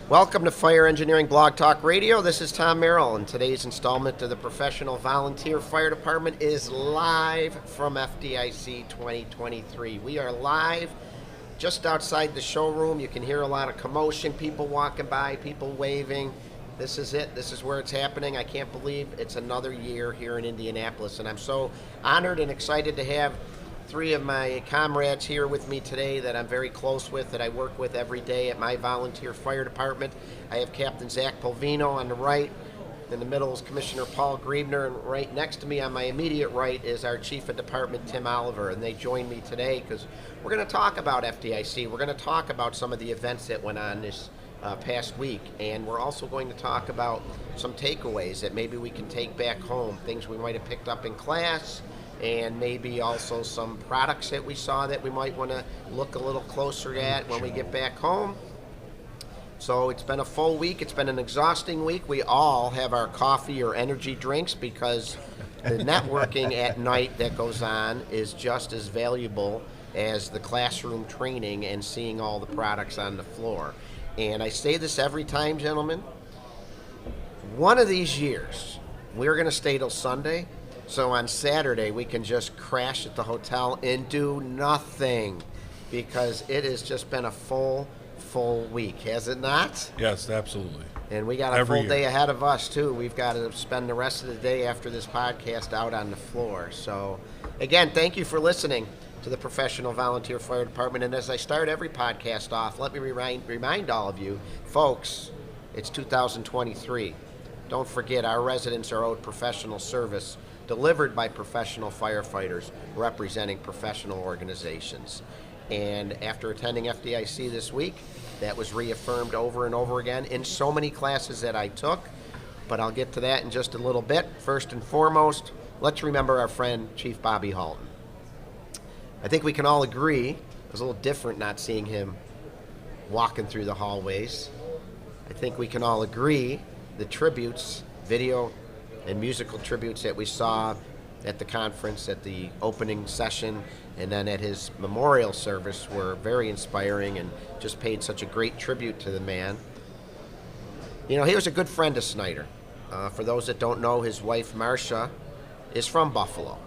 Welcome to Fire Engineering Blog Talk Radio. This is Tom Merrill, and today's installment of the Professional Volunteer Fire Department is live from FDIC 2023. We are live just outside the showroom. You can hear a lot of commotion, people walking by, people waving. This is it. This is where it's happening. I can't believe it's another year here in Indianapolis, and I'm so honored and excited to have three of my comrades here with me today that I'm very close with, that I work with every day at my volunteer fire department. I have Captain Zach Polvino on the right. In the middle is Commissioner Paul Griebner, and right next to me on my immediate right is our Chief of Department, Tim Oliver, and they join me today because we're going to talk about FDIC. We're going to talk about some of the events that went on this past week, and we're also going to talk about some takeaways that maybe we can take back home, things we might have picked up in class, and maybe also some products that we saw that we might want to look a little closer at when we get back home. So it's been a full week. It's been an exhausting week. We all have our coffee or energy drinks because the networking at night that goes on is just as valuable as the classroom training and seeing all the products on the floor. And I say this every time, gentlemen. One of these years, we're going to stay till Sunday. So on Saturday, we can just crash at the hotel and do nothing because it has just been a full week, has it not? Yes, absolutely. And we got a full day ahead of us, too. We've got to spend the rest of the day after this podcast out on the floor. So, again, thank you for listening to the Professional Volunteer Fire Department. And as I start every podcast off, let me remind all of you, folks, it's 2023. Don't forget, our residents are owed professional service delivered by professional firefighters representing professional organizations. And after attending FDIC this week, that was reaffirmed over and over again in so many classes that I took, but I'll get to that in just a little bit. First and foremost, let's remember our friend Chief Bobby Halton. I think we can all agree it was a little different not seeing him walking through the hallways. I think we can all agree the tributes, video and musical tributes that we saw at the conference, at the opening session, and then at his memorial service were very inspiring and just paid such a great tribute to the man. You know, he was a good friend of Snyder. For those that don't know, his wife, Marcia, is from Buffalo.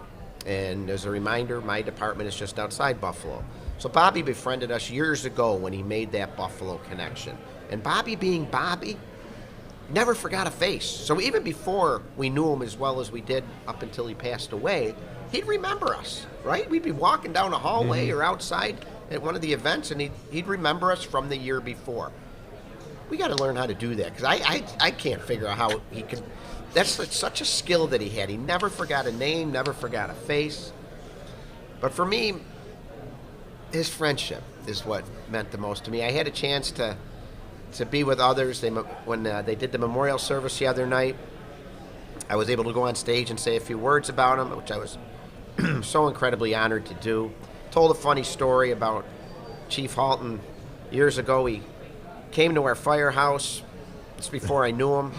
And as a reminder, my department is just outside Buffalo. So Bobby befriended us years ago when he made that Buffalo connection. And Bobby being Bobby, never forgot a face. So even before we knew him as well as we did up until he passed away, he'd remember us, right? We'd be walking down a hallway or outside at one of the events, and he'd remember us from the year before. We got to learn how to do that, because I can't figure out how he could. That's such a skill that he had. He never forgot a name, never forgot a face. But for me, his friendship is what meant the most to me. I had a chance to be with others. When they did the memorial service the other night, I was able to go on stage and say a few words about him, which I was so incredibly honored to do. Told a funny story about Chief Halton. Years ago, he came to our firehouse. It's before I knew him.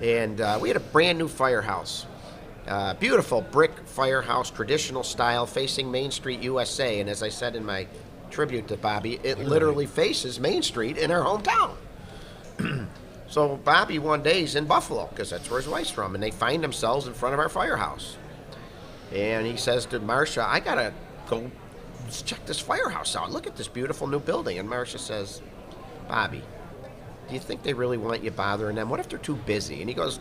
And we had a brand new firehouse. Beautiful brick firehouse, traditional style, facing Main Street, USA. And as I said in my tribute to Bobby, it literally faces Main Street in our hometown. So Bobby one day is in Buffalo, because that's where his wife's from, and they find themselves in front of our firehouse. And he says to Marcia, I gotta go check this firehouse out. Look at this beautiful new building. And Marcia says, Bobby, do you think they really want you bothering them? What if they're too busy? And he goes,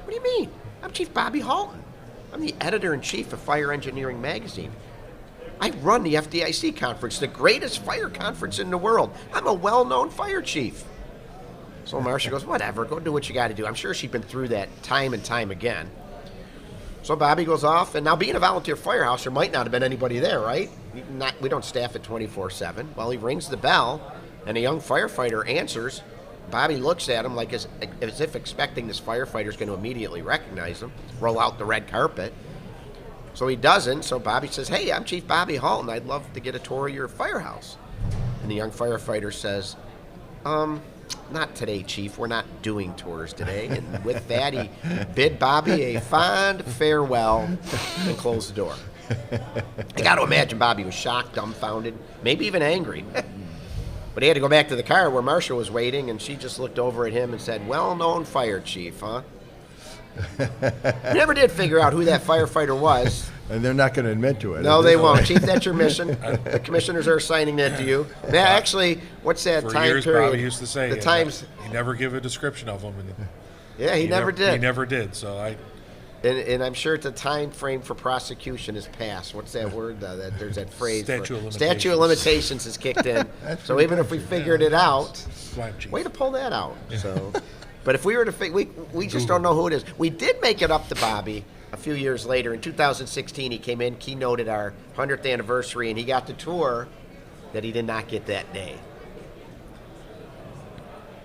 what do you mean? I'm Chief Bobby Halton. I'm the editor-in-chief of Fire Engineering Magazine. I run the FDIC conference, the greatest fire conference in the world. I'm a well-known fire chief. So Marcia goes, whatever, go do what you got to do. I'm sure she'd been through that time and time again. So Bobby goes off, and now being a volunteer firehouse, there might not have been anybody there, right? We don't staff it 24/7. Well, he rings the bell, and a young firefighter answers. Bobby looks at him like as if expecting this firefighter is going to immediately recognize him, roll out the red carpet. So he doesn't, so Bobby says, hey, I'm Chief Bobby Halton. I'd love to get a tour of your firehouse. And the young firefighter says, not today, Chief. We're not doing tours today. And with that, he bid Bobby a fond farewell and closed the door. I got to imagine Bobby was shocked, dumbfounded, maybe even angry. But he had to go back to the car where Marcia was waiting, and she just looked over at him and said, "Well-known fire chief, huh?" We never did figure out who that firefighter was. And they're not going to admit to it. No, they won't. Chief, that's your mission. The commissioners are assigning that to you. Yeah, actually, what's that For time years, period? Bobby used to say the times. he never give a description of them. And Yeah, he never did. He never did. So And I'm sure the time frame for prosecution is passed. What's that word? That there's that phrase. Statute of limitations. Statute of limitations has kicked in. So even if we figured it out, Chief. way to pull that out. So, but if we were to we just don't know who it is. We did make it up to Bobby a few years later. In 2016, he came in, keynoted our 100th anniversary, and he got the tour that he did not get that day.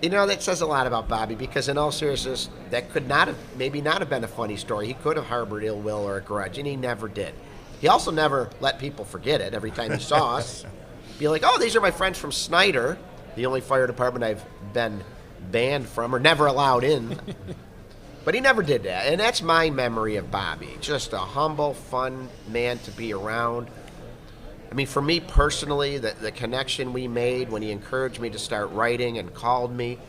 You know, that says a lot about Bobby, because in all seriousness, that could not have been a funny story. He could have harbored ill will or a grudge, and he never did. He also never let people forget it every time he saw us. Be like, "Oh, these are my friends from Snyder," the only fire department I've been banned from or never allowed in. But he never did that, and that's my memory of Bobby. Just a humble, fun man to be around. I mean, for me personally, the connection we made when he encouraged me to start writing and called me.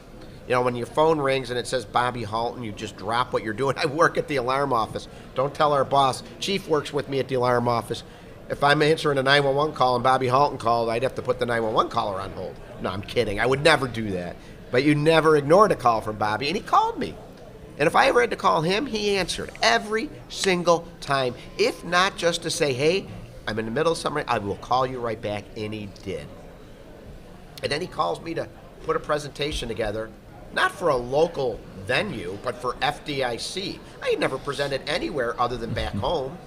You know, when your phone rings and it says Bobby Halton, you just drop what you're doing. I work at the alarm office. Don't tell our boss. Chief works with me at the alarm office. If I'm answering a 911 call and Bobby Halton called, I'd have to put the 911 caller on hold. No, I'm kidding. I would never do that. But you never ignored a call from Bobby, and he called me. And if I ever had to call him, he answered every single time. If not just to say, "Hey, I'm in the middle of something, I will call you right back," and he did. And then he calls me to put a presentation together, not for a local venue, but for FDIC. I had never presented anywhere other than back home.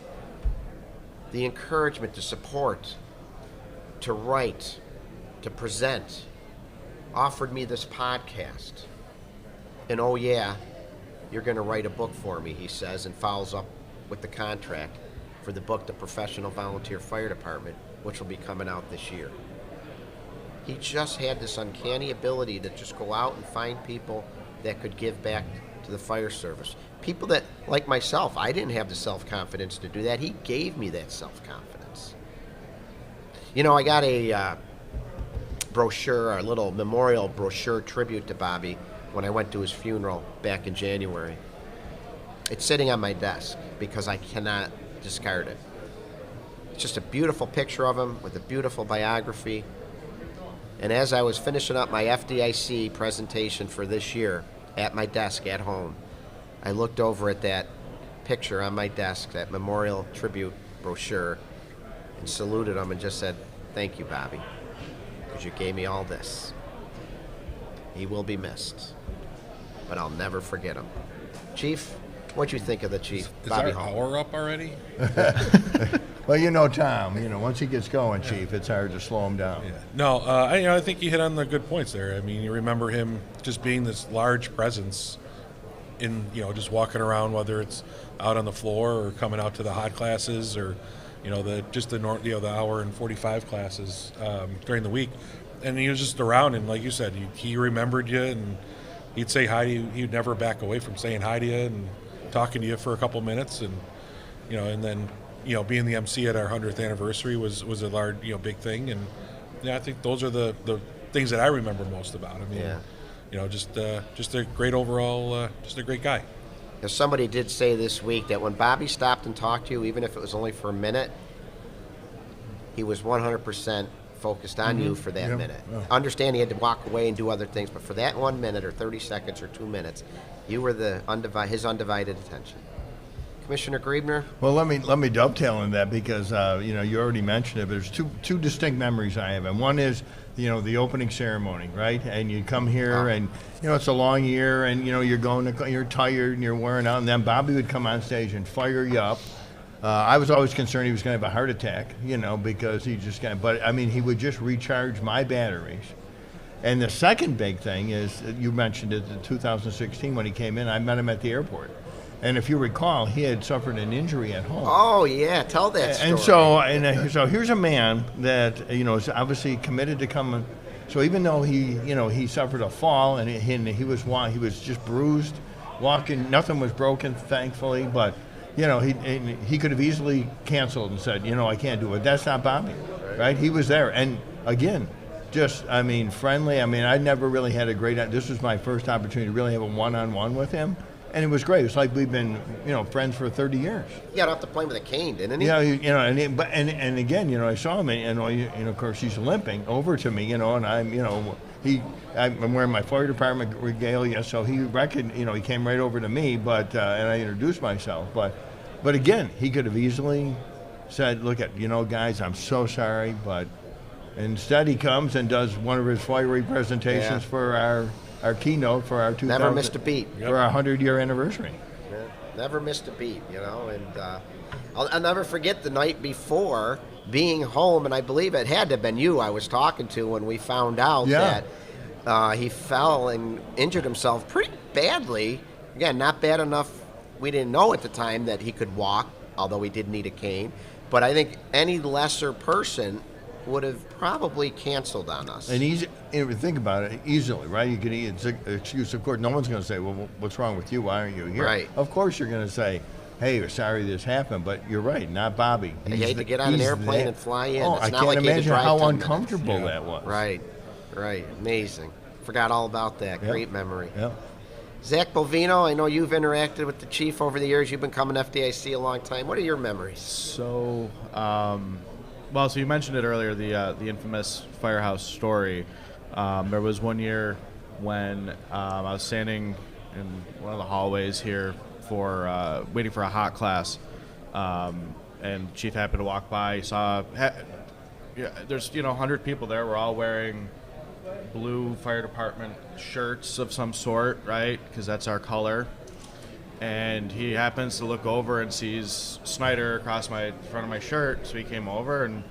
The encouragement to support, to write, to present, offered me this podcast. And oh yeah, you're going to write a book for me, he says, and follows up with the contract for the book, The Professional Volunteer Fire Department, which will be coming out this year. He just had this uncanny ability to just go out and find people that could give back to the fire service. People that, like myself, I didn't have the self-confidence to do that. He gave me that self-confidence. You know, I got a brochure, a little memorial brochure tribute to Bobby when I went to his funeral back in January. It's sitting on my desk because I cannot discard it. It's just a beautiful picture of him with a beautiful biography. And as I was finishing up my FDIC presentation for this year at my desk at home, I looked over at that picture on my desk, that memorial tribute brochure, and saluted him and just said, "Thank you, Bobby, because you gave me all this. He will be missed, but I'll never forget him." Chief, what'd you think of the Chief, Bobby Is our Hall? hour up already? Well, you know Tom, once he gets going, Chief, it's hard to slow him down. Yeah. No, I think you hit on the good points there. I mean, you remember him just being this large presence in, just walking around, whether it's out on the floor or coming out to the hot classes or, the hour and 45 classes during the week. And he was just around, and like you said, he remembered you, and he'd say hi to you. He'd never back away from saying hi to you and talking to you for a couple minutes, and and then being the MC at our 100th anniversary was a large big thing, and I think those are the things that I remember most about. I mean, just a great overall, just a great guy. As somebody did say this week that when Bobby stopped and talked to you, even if it was only for a minute, he was 100% focused on you for that minute. Yeah. Understand he had to walk away and do other things, but for that 1 minute or 30 seconds or 2 minutes, you were his undivided attention. Commissioner Griebner? Well, let me dovetail on that because you already mentioned it. But there's two distinct memories I have, and one is the opening ceremony, right? And you come here, and it's a long year, and you're tired and you're wearing out, and then Bobby would come on stage and fire you up. I was always concerned he was going to have a heart attack, because he just but I mean, he would just recharge my batteries. And the second big thing is, you mentioned it in 2016 when he came in. I met him at the airport. And if you recall, he had suffered an injury at home. Oh, yeah. Tell that story. And so here's a man that, is obviously committed to come. So even though he suffered a fall and he was just bruised, walking, nothing was broken, thankfully, but, he could have easily canceled and said, I can't do it. That's not Bobby, right? He was there. And again, just, I mean, friendly. I mean, I never really had a great, this was my first opportunity to really have a one-on-one with him. And it was great. It's like we've been, friends for 30 years. He got off the plane with a cane, didn't he? Yeah, and again, I saw him, and of course he's limping over to me, and I'm wearing my fire department regalia, so he he came right over to me, but and I introduced myself, but again, he could have easily said, look guys, I'm so sorry, but instead he comes and does one of his fiery presentations for our keynote for our 2000, never missed a beat for our 100-year anniversary. Yeah, never missed a beat, and I'll never forget the night before being home, and I believe it had to have been you I was talking to when we found out that he fell and injured himself pretty badly. Again, not bad enough, we didn't know at the time that he could walk, although he did need a cane, but I think any lesser person would have probably canceled on us. And think about it, easily, right? You can excuse, of course, no one's going to say, well, what's wrong with you? Why aren't you here? Right. Of course you're going to say, hey, we're sorry this happened, but you're right, not Bobby. You hate to get on an airplane and fly in. Oh, it's I not can't like you had to imagine drive how 10 uncomfortable minutes. that was. Right, amazing. Forgot all about that. Yep. Great memory. Yeah. Zach Bovino, I know you've interacted with the chief over the years. You've been coming to FDIC a long time. What are your memories? So, so you mentioned it earlier, the infamous firehouse story. There was one year when I was standing in one of the hallways here for waiting for a hot class, and Chief happened to walk by. Saw there's 100 people there. We're all wearing blue fire department shirts of some sort, right? Because that's our color. And he happens to look over and sees Snyder across my front of my shirt, so he came over and,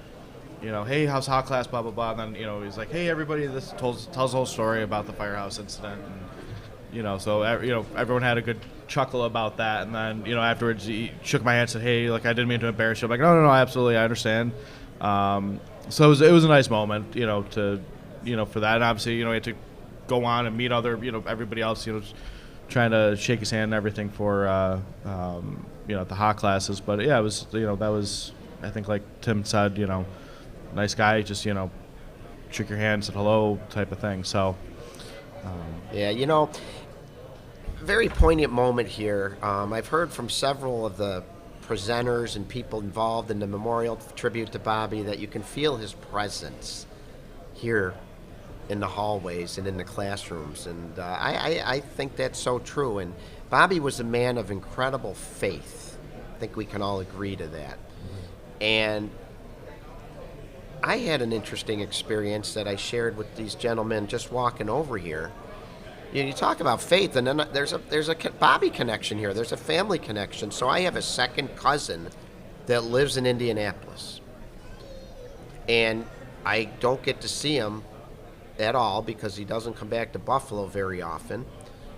hey, how's hot class, blah, blah, blah. And then, he's like, hey, everybody, this tells the whole story about the firehouse incident. And, so, everyone had a good chuckle about that. And then, afterwards, he shook my hand and said, hey, I didn't mean to embarrass you. I'm like, no, absolutely, I understand. So it was a nice moment, to, for that. And obviously, we had to go on and meet other, everybody else, trying to shake his hand and everything for, the hot classes. But yeah, it was, that was, I think, like Tim said, nice guy, just, shook your hand, said hello type of thing. So, very poignant moment here. I've heard from several of the presenters and people involved in the memorial tribute to Bobby that you can feel his presence here in the hallways and in the classrooms, and I think that's so true. And Bobby was a man of incredible faith. I think we can all agree to that. And I had an interesting experience that I shared with these gentlemen just walking over here. You talk about faith, and then there's a Bobby connection here. There's a family connection. So I have a second cousin that lives in Indianapolis, and I don't get to see him at all because he doesn't come back to Buffalo very often.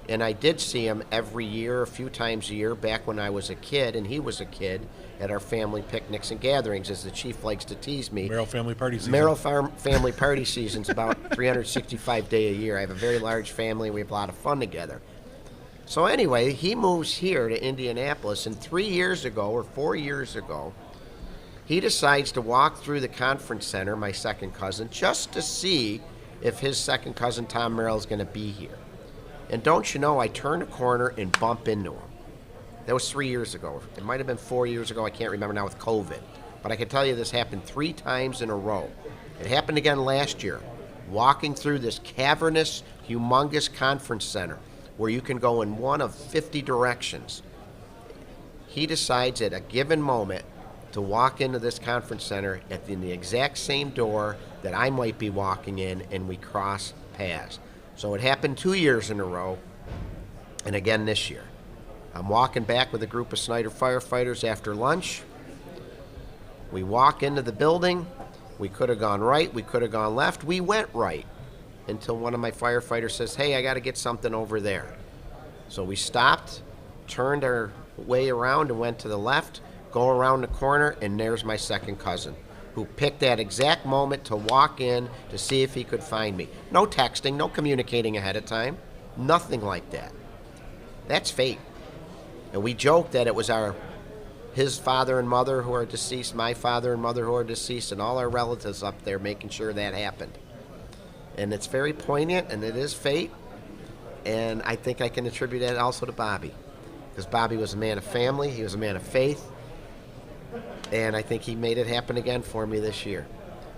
And I did see him every year, a few times a year, back when I was a kid and he was a kid, at our family picnics and gatherings, as the chief likes to tease me. Merrill family party season. Family party season's about 365 days a year. I have a very large family. We have a lot of fun together. So anyway, he moves here to Indianapolis, and 3 years ago or 4 years ago, he decides to walk through the conference center, my second cousin, just to see if his second cousin Tom Merrill is going to be here. And don't you know, I turn a corner and bump into him. That was 3 years ago. It might have been 4 years ago. I can't remember now with COVID. But I can tell you this happened 3 times in a row. It happened again last year, walking through this cavernous, humongous conference center where you can go in one of 50 directions. He decides at a given moment to walk into this conference center in the exact same door that I might be walking in, and we cross paths. So it happened 2 years in a row, and again this year. I'm walking back with a group of Snyder firefighters after lunch. We walk into the building. We could have gone right. We could have gone left. We went right until one of my firefighters says, hey, I got to get something over there. So we stopped, turned our way around and went to the left, go around the corner, and there's my second cousin, who picked that exact moment to walk in to see if he could find me. No texting, no communicating ahead of time, nothing like that. That's fate. And we joked that it was his father and mother who are deceased, my father and mother who are deceased, and all our relatives up there making sure that happened. And it's very poignant, and it is fate. And I think I can attribute that also to Bobby. Because Bobby was a man of family. He was a man of faith. And I think he made it happen again for me this year.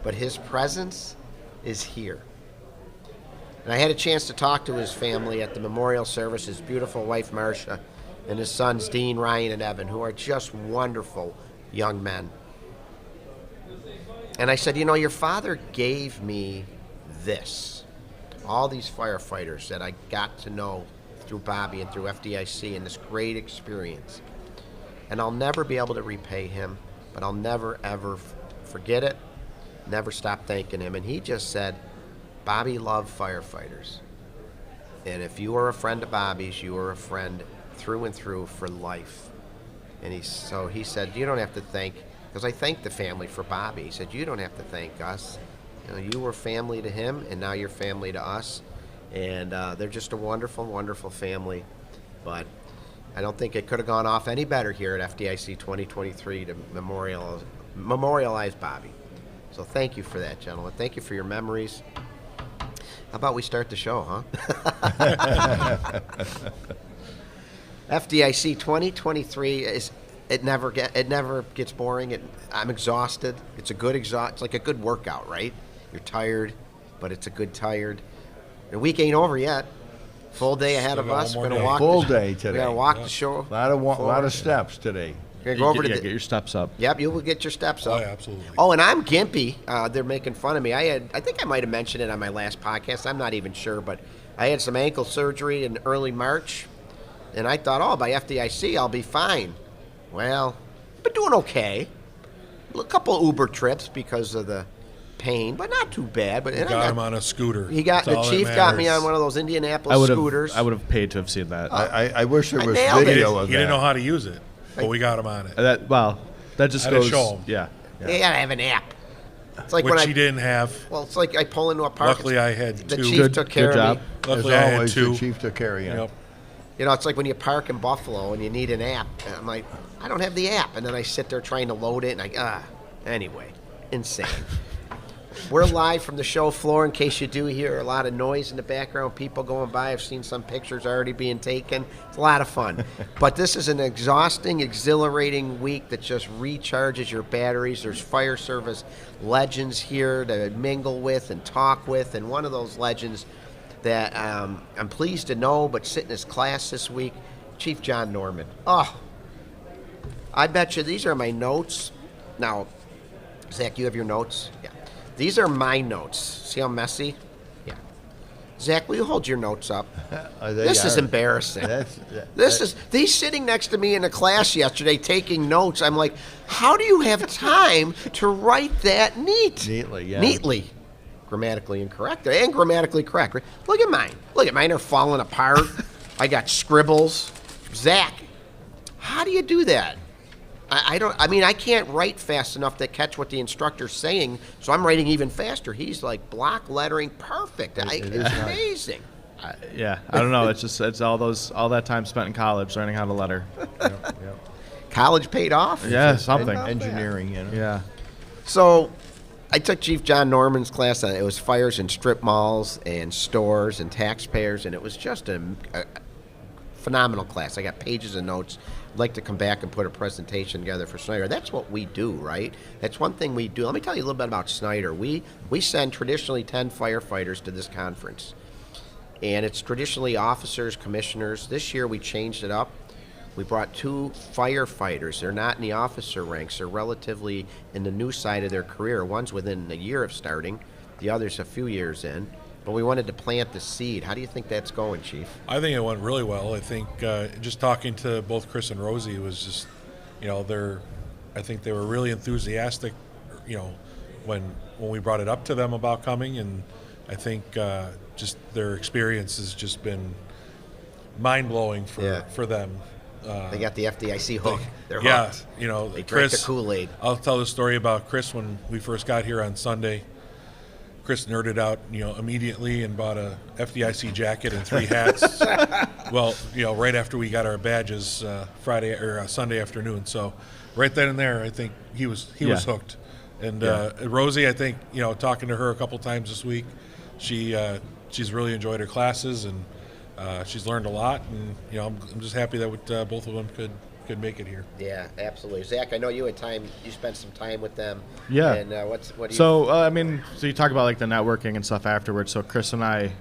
But his presence is here. And I had a chance to talk to his family at the memorial service, his beautiful wife, Marcia, and his sons, Dean, Ryan, and Evan, who are just wonderful young men. And I said, you know, your father gave me this. All these firefighters that I got to know through Bobby and through FDIC and this great experience. And I'll never be able to repay him, but I'll never, ever forget it, never stop thanking him. And he just said, Bobby loved firefighters. And if you are a friend of Bobby's, you are a friend through and through for life. And he said, you don't have to thank, because I thanked the family for Bobby. He said, you don't have to thank us. You know, you were family to him, and now you're family to us. And they're just a wonderful, wonderful family. But I don't think it could have gone off any better here at FDIC 2023 to memorialize Bobby. So thank you for that, gentlemen. Thank you for your memories. How about we start the show, huh? FDIC 2023 it never gets boring. I'm exhausted. It's like a good workout, right? You're tired, but it's a good tired. The week ain't over yet. Full day ahead of us. We're gonna walk full day today. We're gonna walk the show. A lot of steps today. We're gonna go over to get your steps up. Yep, you will get your steps up. Oh, yeah, absolutely. Oh, and I'm gimpy. They're making fun of me. I think I might have mentioned it on my last podcast. I'm not even sure, but I had some ankle surgery in early March, and I thought, by FDIC, I'll be fine. Well, I've been doing okay. A couple Uber trips because of the pain, but not too bad. But Got him on a scooter. The chief got me on one of those Indianapolis scooters. I would have paid to have seen that. I wish there was nailed it. video of He that. didn't know how to use it, but we got him on it. That just Had to goes. show 'em. Yeah. You gotta have an app. It's like Which when he didn't have. Well, it's like I pull into a park. Luckily, I had The two. chief took care good of job. me. As Luckily, I had always, two. the chief took care of you. Yep. You know, it's like when you park in Buffalo and you need an app. And I'm like, I don't have the app. And then I sit there trying to load it, and anyway, insane. We're live from the show floor in case you do hear a lot of noise in the background, people going by. I've seen some pictures already being taken. It's a lot of fun. But this is an exhausting, exhilarating week that just recharges your batteries. There's fire service legends here to mingle with and talk with. And one of those legends that I'm pleased to know, but sit in his class this week, Chief John Norman. Oh, I bet you these are my notes. Now, Zach, you have your notes? Yeah. These are my notes. See how messy? Yeah. Zach, will you hold your notes up? This is embarrassing. These sitting next to me in a class yesterday taking notes. I'm like, how do you have time to write that Neatly, yeah. Neatly. Grammatically incorrect and grammatically correct. Look at mine. Mine are falling apart. I got scribbles. Zach, how do you do that? I can't write fast enough to catch what the instructor's saying, so I'm writing even faster. He's like block lettering perfect. It's amazing. I don't know. It's all that time spent in college learning how to letter. College paid off? Yeah, something. Engineering, you know. Yeah. So I took Chief John Norman's class. It was fires in strip malls and stores and taxpayers, and it was just a phenomenal class. I got pages of notes. I'd like to come back and put a presentation together for Snyder. That's what we do, right? That's one thing we do. Let me tell you a little bit about Snyder. We send traditionally 10 firefighters to this conference. And it's traditionally officers, commissioners. This year we changed it up. We brought 2 firefighters. They're not in the officer ranks. They're relatively in the new side of their career. One's within a year of starting. The other's a few years in. But we wanted to plant the seed. How do you think that's going, Chief? I think it went really well. I think just talking to both Chris and Rosie was just, I think they were really enthusiastic, when we brought it up to them about coming, and I think just their experience has just been mind-blowing for them. They got the FDIC hook. They're Yeah, hooked. They Chris, drank the Kool-Aid. I'll tell the story about Chris when we first got here on Sunday. Chris nerded out, immediately and bought a FDIC jacket and 3 hats. Well, right after we got our badges Friday or Sunday afternoon. So, right then and there, I think he was hooked. And Rosie, I think talking to her a couple times this week, she's really enjoyed her classes, and she's learned a lot. And I'm just happy that both of them could make it here. Yeah, absolutely. Zach, I know you spent some time with them. Yeah. And what do you... So, so you talk about like the networking and stuff afterwards. So Chris and I,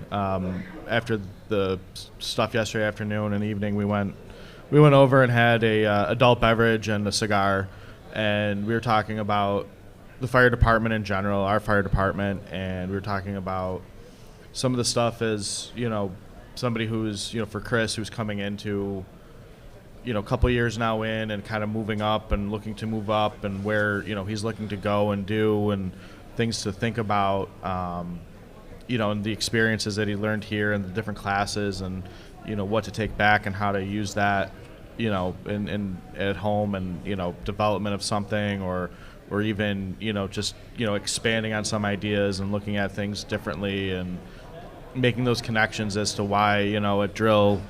after the stuff yesterday afternoon and evening, we went over and had a adult beverage and a cigar, and we were talking about the fire department in general, our fire department, and we were talking about some of the stuff as, somebody who's, for Chris, who's coming into, a couple years now in and kind of moving up and looking to move up, and where, he's looking to go and do, and things to think about, and the experiences that he learned here and the different classes, and, what to take back and how to use that, in at home, and, development of something, or even, just, expanding on some ideas and looking at things differently, and making those connections as to why, at drill,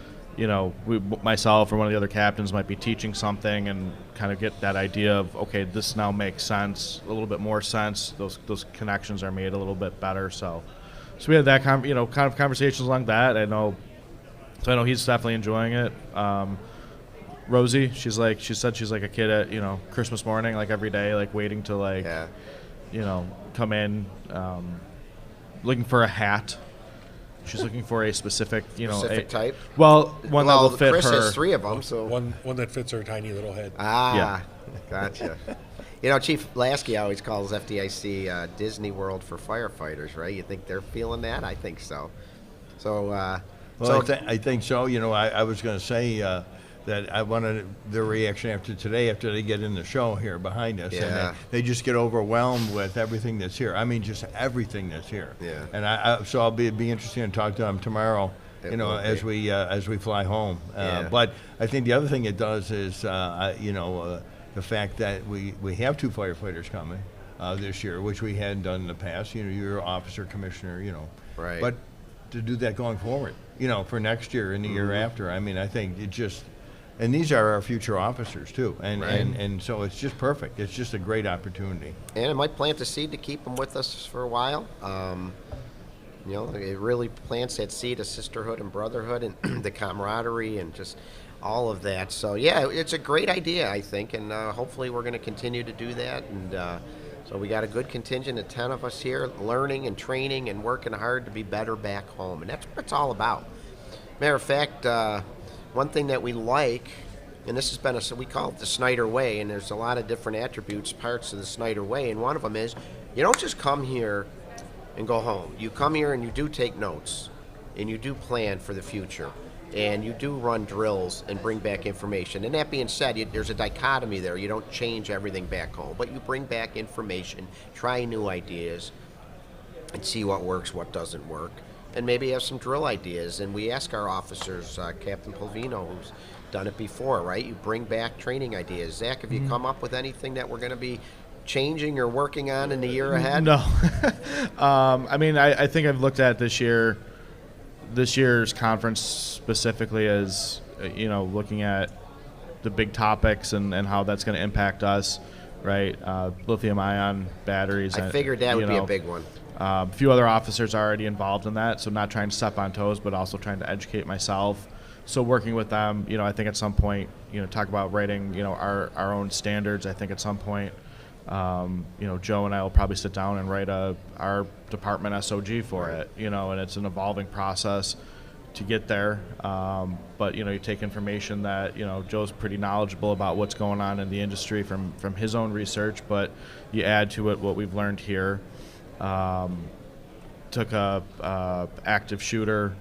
myself or one of the other captains might be teaching something, and kind of get that idea of, okay, this now makes sense, a little bit more sense. Those connections are made a little bit better. So we had that kind of conversations like that. I know he's definitely enjoying it. Rosie, she said she's like a kid at Christmas morning, like every day, like waiting to come in, looking for a hat. She's looking for a specific, type. Well, one that will fit Chris her. has 3 of them, so One that fits her tiny little head. Yeah. Gotcha. Chief Lasky always calls FDIC Disney World for firefighters, right? You think they're feeling that? I think so. So, I think so. I was going to say that I wanted their reaction after they get in the show here behind us. Yeah. And they just get overwhelmed with everything that's here. I mean, just everything that's here. Yeah. And so I'll be interested to talk to them tomorrow, as we fly home. But I think the other thing it does is, the fact that we have 2 firefighters coming this year, which we hadn't done in the past. You're officer, commissioner, Right. But to do that going forward, for next year and the year after, I mean, I think it just... And these are our future officers, too. And so it's just perfect. It's just a great opportunity. And it might plant a seed to keep them with us for a while. It really plants that seed of sisterhood and brotherhood and the camaraderie and just all of that. So, yeah, it's a great idea, I think. And hopefully we're going to continue to do that. And so we got a good contingent of 10 of us here learning and training and working hard to be better back home. And that's what it's all about. Matter of fact, one thing that we like, and this has been we call it the Snyder way, and there's a lot of different attributes, parts of the Snyder way, and one of them is you don't just come here and go home. You come here and you do take notes, and you do plan for the future, and you do run drills and bring back information. And that being said, there's a dichotomy there. You don't change everything back home, but you bring back information, try new ideas, and see what works, what doesn't work. And maybe have some drill ideas. And we ask our officers, Captain Polvino, who's done it before, right? You bring back training ideas. Zach, have you come up with anything that we're going to be changing or working on in the year ahead? No. I think I've looked at this year's conference specifically as, looking at the big topics and how that's going to impact us, right? Lithium-ion batteries. I figured that would be a big one. A few other officers are already involved in that, so not trying to step on toes, but also trying to educate myself. So working with them, I think at some point, talk about writing, our own standards. I think at some point, Joe and I will probably sit down and write our department SOG for it, and it's an evolving process to get there. But, you take information that, Joe's pretty knowledgeable about what's going on in the industry from his own research, but you add to it what we've learned here. Took a active shooter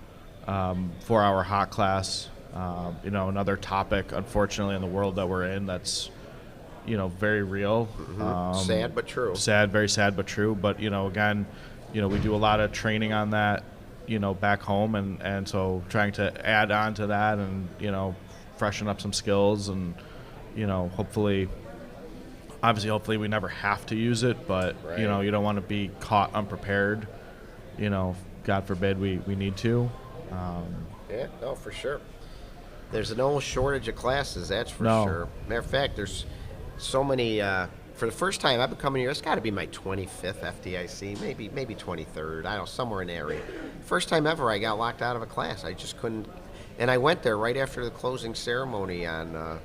4-hour hot class. Another topic, unfortunately, in the world that we're in that's, very real. Sad but true. Very sad but true. But, again, we do a lot of training on that, back home. And so trying to add on to that and, freshen up some skills and, hopefully we never have to use it, but, right. You don't want to be caught unprepared. God forbid we need to. Yeah, no, for sure. There's no shortage of classes, that's for No. sure. Matter of fact, there's so many for the first time, I've been coming here. It's got to be my 25th FDIC, maybe 23rd. I don't know, somewhere in the area. First time ever, I got locked out of a class. I just couldn't. And I went there right after the closing ceremony on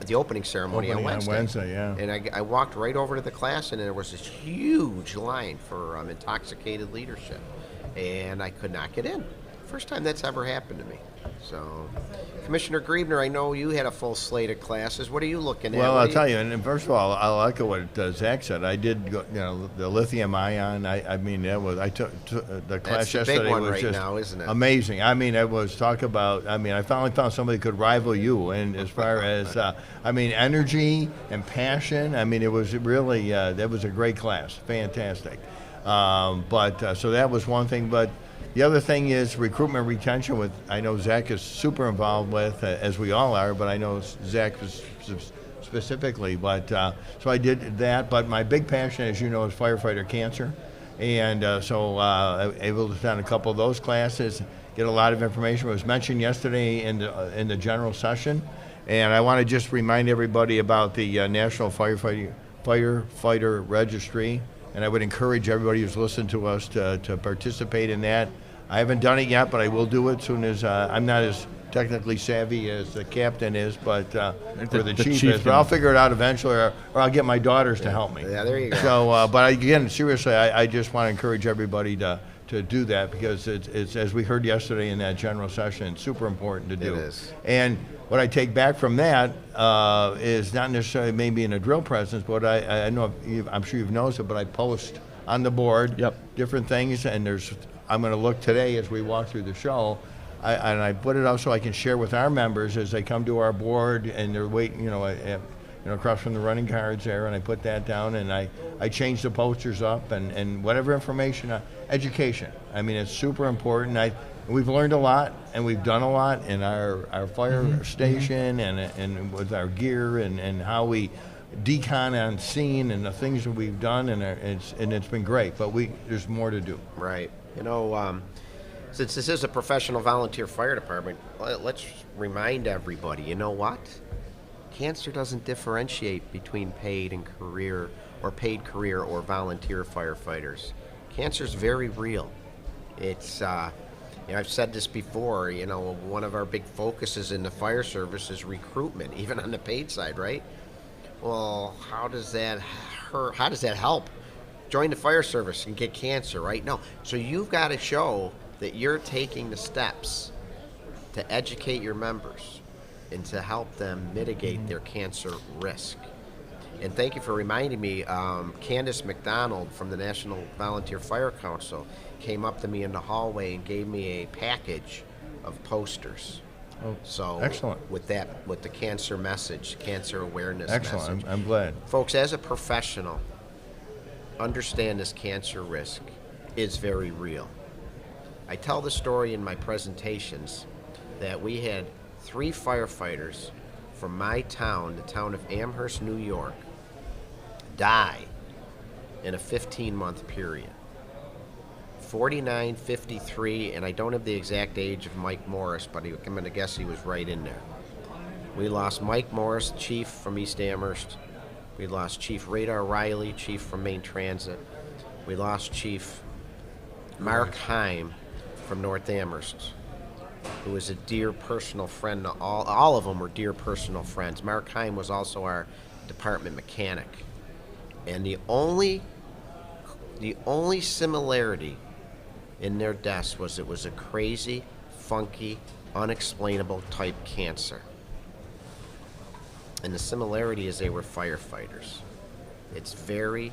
the opening ceremony on Wednesday. Yeah. And I walked right over to the class, and there was this huge line for intoxicated leadership, and I could not get in. First time that's ever happened to me. So, Commissioner Griebner, I know you had a full slate of classes. What are you looking at? Well, I'll tell you, and first of all, I'll echo what Zach said. I did go, the lithium ion. I mean, I took the class That's the yesterday. big one was right just now, isn't it? amazing. I mean, it was talk about. I mean, I finally found somebody who could rival you, and as far as energy and passion. I mean, it was really that was a great class, fantastic. So that was one thing, but. The other thing is recruitment retention. I know Zach is super involved with, as we all are, but I know Zach was specifically. But so I did that. But my big passion, as you know, is firefighter cancer, and so I was able to attend a couple of those classes, get a lot of information. It was mentioned yesterday in the general session, and I want to just remind everybody about the National Firefighter Registry. And I would encourage everybody who's listened to us to participate in that. I haven't done it yet, but I will do it as soon as I'm not as technically savvy as the captain is, but or the chief is. But I'll figure it out eventually, or I'll get my daughters to help me. Yeah, there you go. So, but again, seriously, I just want to encourage everybody to do that because it's as we heard yesterday in that general session, super important to do. It is. And what I take back from that is not necessarily maybe in a drill presence, but I know I'm sure you've noticed it, but I post on the board different things, and I'm going to look today as we walk through the show, and I put it out so I can share with our members as they come to our board and they're waiting, across from the running cards there, and I put that down, and I change the posters up and whatever information, education. I mean, it's super important. We've learned a lot, and we've done a lot in our fire station and with our gear and how we decon on scene and the things that we've done, and it's been great. But there's more to do. Right. Since this is a professional volunteer fire department, let's remind everybody. You know what? Cancer doesn't differentiate between paid career or volunteer firefighters. Cancer is very real. It's I've said this before. One of our big focuses in the fire service is recruitment, even on the paid side, right? Well, how does that hurt? How does that help? Join the fire service and get cancer, right? No. So you've got to show that you're taking the steps to educate your members and to help them mitigate their cancer risk. And thank you for reminding me, Candace McDonald from the National Volunteer Fire Council came up to me in the hallway and gave me a package of posters. Oh, so excellent. With the cancer message, cancer awareness excellent. message. I'm glad. Folks, as a professional, understand this cancer risk is very real. I tell the story in my presentations that we had 3 firefighters from my town, the town of Amherst, New York, die in a 15-month period. 49, 53, and I don't have the exact age of Mike Morris, but I'm going to guess he was right in there. We lost Mike Morris, chief from East Amherst. We lost Chief Radar Riley, chief from Maine Transit. We lost Chief Mark Heim from North Amherst, who was a dear personal friend. All of them were dear personal friends. Mark Heim was also our department mechanic. And the only similarity in their deaths was it was a crazy, funky, unexplainable type cancer. And the similarity is they were firefighters. It's very,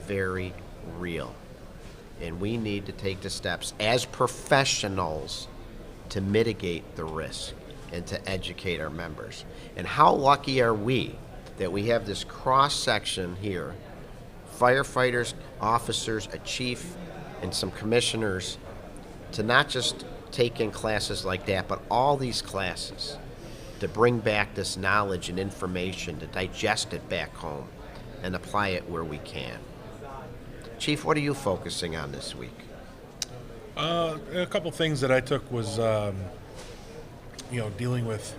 very real. And we need to take the steps as professionals to mitigate the risk and to educate our members. And how lucky are we that we have this cross-section here, firefighters, officers, a chief, and some commissioners, to not just take in classes like that, but all these classes, to bring back this knowledge and information, to digest it back home and apply it where we can. Chief, what are you focusing on this week? A couple things that I took was, dealing with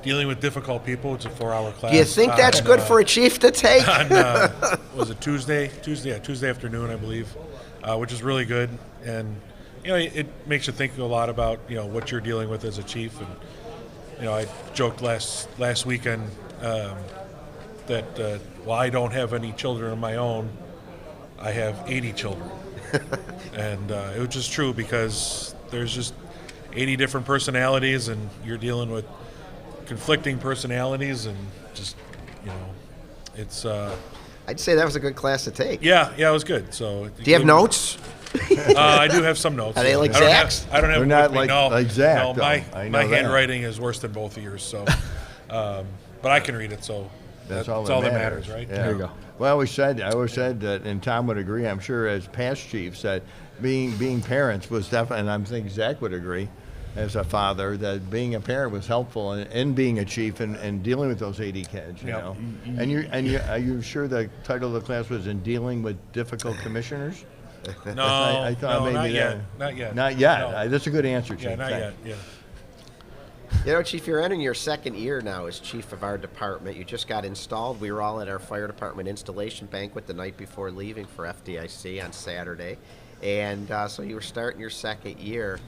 dealing with difficult people. It's a 4-hour class. Do you think that's good for a chief to take? On was it Tuesday? Tuesday afternoon, I believe, which is really good. And it makes you think a lot about what you're dealing with as a chief. And I joked last weekend that while I don't have any children of my own, I have 80 children. And it was just true, because there's just 80 different personalities, and you're dealing with conflicting personalities, and just it's I'd say that was a good class to take. yeah, it was good. So Do you have notes? I do have some notes. Are they like I don't Zach's? I don't have They're them not with me. like Zach, No, though. I know my that. handwriting is worse than both of yours. So, but I can read it. So That's that's all all that that matters. matters, right? Yeah. There you go. Well, I always said that, and Tom would agree, I'm sure, as past chiefs, that being parents was definitely, and I think Zach would agree, as a father, that being a parent was helpful in being a chief and dealing with those 80 kids. You Yep. know, and are you sure the title of the class was in dealing with difficult commissioners? No, I thought no, maybe not that- yet. Not yet. Not yet. No. That's a good answer, Chief. Yeah, not Thanks. yet. Yeah. Chief, you're entering your second year now as chief of our department. You just got installed. We were all at our fire department installation banquet the night before leaving for FDIC on Saturday. And so you were starting your second year.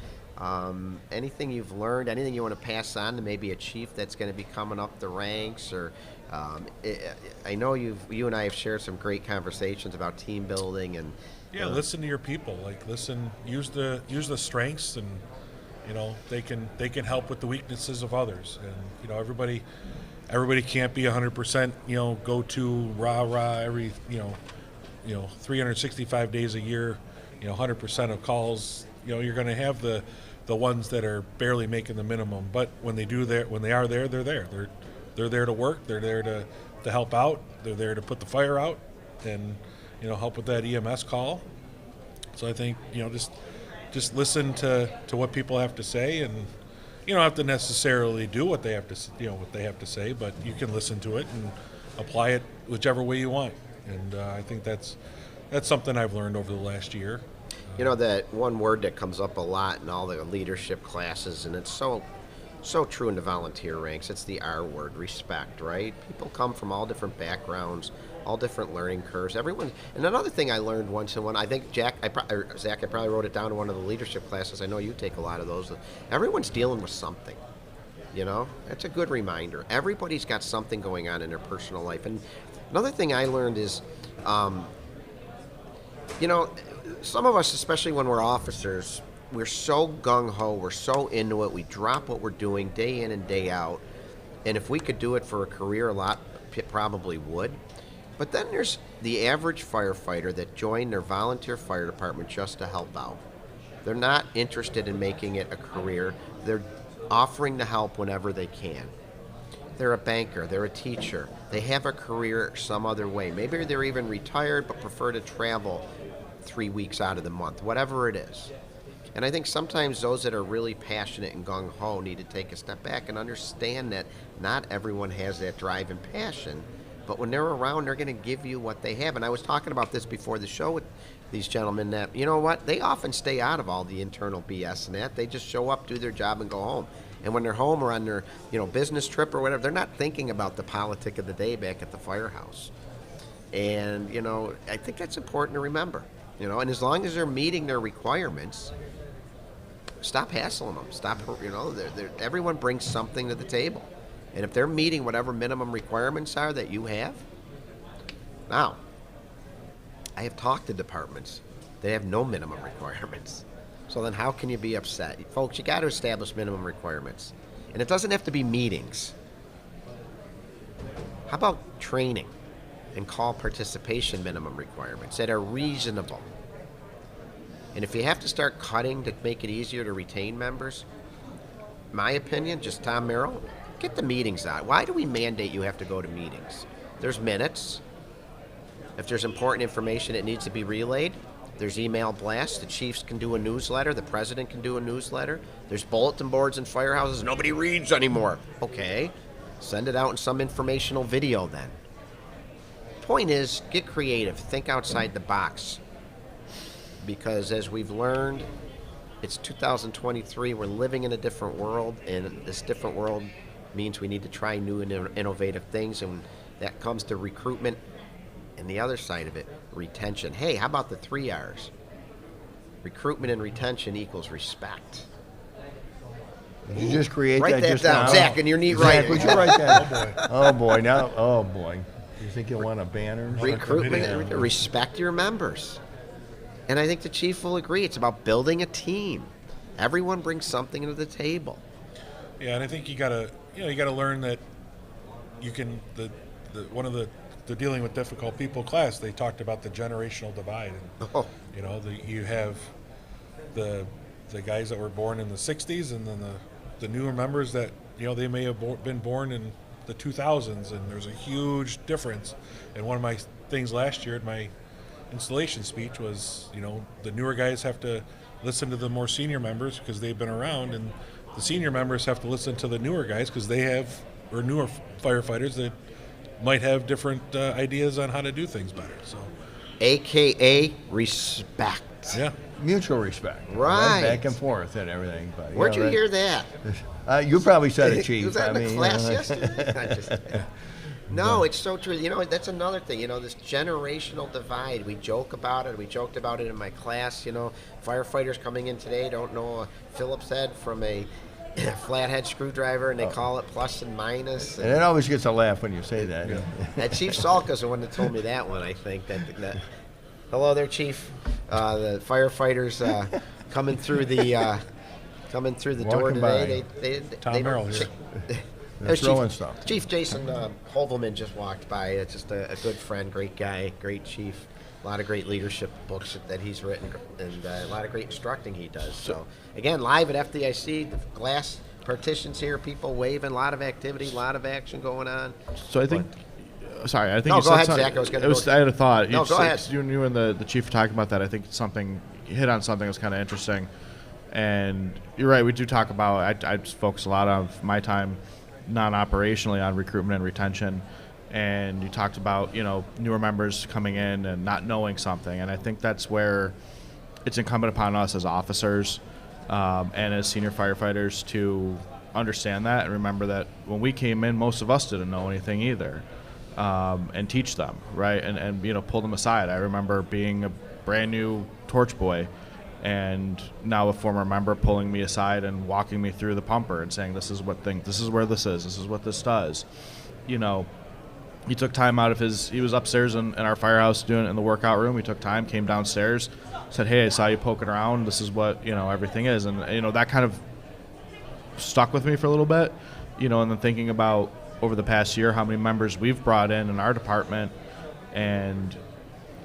Anything you've learned, anything you want to pass on to maybe a chief that's going to be coming up the ranks? Or I know you and I have shared some great conversations about team building and Yeah, listen to your people. Use the strengths, and they can help with the weaknesses of others. And everybody can't be 100%. Go to rah every 365 days a year. 100% of calls. You're going to have the ones that are barely making the minimum. But when they are there, they're there. They're there to work. They're there to help out. They're there to put the fire out, and help with that EMS call. So I think just listen to what people have to say, and you don't have to necessarily do what they have to say, but you can listen to it and apply it whichever way you want. And I think that's something I've learned over the last year. That one word that comes up a lot in all the leadership classes, and it's so true in the volunteer ranks. It's the R word, respect, right? People come from all different backgrounds, all different learning curves. Everyone. And another thing I learned once in one, I think Zach, I probably wrote it down in one of the leadership classes. I know you take a lot of those. Everyone's dealing with something. That's a good reminder. Everybody's got something going on in their personal life. And another thing I learned is, some of us, especially when we're officers, we're so gung-ho, we're so into it, we drop what we're doing day in and day out. And if we could do it for a career, a lot probably would. But then there's the average firefighter that joined their volunteer fire department just to help out. They're not interested in making it a career. They're offering to help whenever they can. They're a banker, they're a teacher. They have a career some other way. Maybe they're even retired but prefer to travel 3 weeks out of the month, whatever it is. And I think sometimes those that are really passionate and gung-ho need to take a step back and understand that not everyone has that drive and passion, but when they're around, they're going to give you what they have. And I was talking about this before the show with these gentlemen that, you know what, they often stay out of all the internal BS and that. They just show up, do their job, and go home. And when they're home or on their business trip or whatever, they're not thinking about the politic of the day back at the firehouse. And, I think that's important to remember. And as long as they're meeting their requirements, stop hassling them. Stop, everyone brings something to the table. And if they're meeting whatever minimum requirements are that you have, now, I have talked to departments that have no minimum requirements. So then how can you be upset? Folks, you got to establish minimum requirements. And it doesn't have to be meetings. How about training and call participation minimum requirements that are reasonable? And if you have to start cutting to make it easier to retain members, my opinion, just Tom Merrill, get the meetings out. Why do we mandate you have to go to meetings? There's minutes. If there's important information that needs to be relayed, there's email blasts. The chiefs can do a newsletter. The president can do a newsletter. There's bulletin boards in firehouses. Nobody reads anymore. Okay, send it out in some informational video then. Point is, get creative. Think outside the box. Because as we've learned, it's 2023. We're living in a different world, and this different world means we need to try new and innovative things, and that comes to recruitment. And the other side of it, retention. Hey, how about the 3 R's? Recruitment and retention equals respect. Did you just create Write that just down, now? Zach, in your neat Zach, writing. would you write that? Oh boy, now, oh boy. You think you'll want a banner? Recruitment and respect your members. And I think the chief will agree. It's about building a team. Everyone brings something to the table. Yeah, and I think you gotta learn that you can one of the dealing with difficult people class. They talked about the generational divide, and you have the guys that were born in the '60s, and then the newer members that they may have been born in the 2000s, and there's a huge difference. And one of my things last year at my installation speech was, the newer guys have to listen to the more senior members because they've been around, and the senior members have to listen to the newer guys because newer firefighters that might have different ideas on how to do things better. So, AKA respect. Yeah. Mutual respect. Right. Back and forth and everything. But, Where'd you hear that? You probably said it, Chief. Was that in the class yesterday? No, it's so true. That's another thing. This generational divide. We joke about it. We joked about it in my class. Firefighters coming in today don't know a Phillips head from a flathead screwdriver, and they call it plus and minus. And it always gets a laugh when you say that. Yeah. Chief Salka's the one that told me that one, I think. That hello there, Chief. The firefighters coming through the door Walking today. by. Tom Merrill here. They're throwing stuff. Chief Jason Holdelman just walked by. It's just a good friend, great guy, great chief. A lot of great leadership books that he's written, and a lot of great instructing he does. So, again, live at FDIC, the glass partitions here, people waving, a lot of activity, a lot of action going on. So I think. Sorry, I think No, you go said ahead, something. Zach. I had a thought. No, go ahead. You and the chief were talking about that. I think you hit on something that's kind of interesting. And you're right. We do talk about. I just focus a lot of my time, non-operationally, on recruitment and retention. And you talked about newer members coming in and not knowing something. And I think that's where it's incumbent upon us as officers and as senior firefighters to understand that and remember that when we came in, most of us didn't know anything either. And teach them, right? And pull them aside. I remember being a brand new torch boy and now a former member pulling me aside and walking me through the pumper and saying, this is where this is what this does. He took time out of he was upstairs in our firehouse doing it in the workout room. He took time, came downstairs, said, hey, I saw you poking around. This is what, everything is. And, that kind of stuck with me for a little bit, and then thinking about over the past year how many members we've brought in our department. And,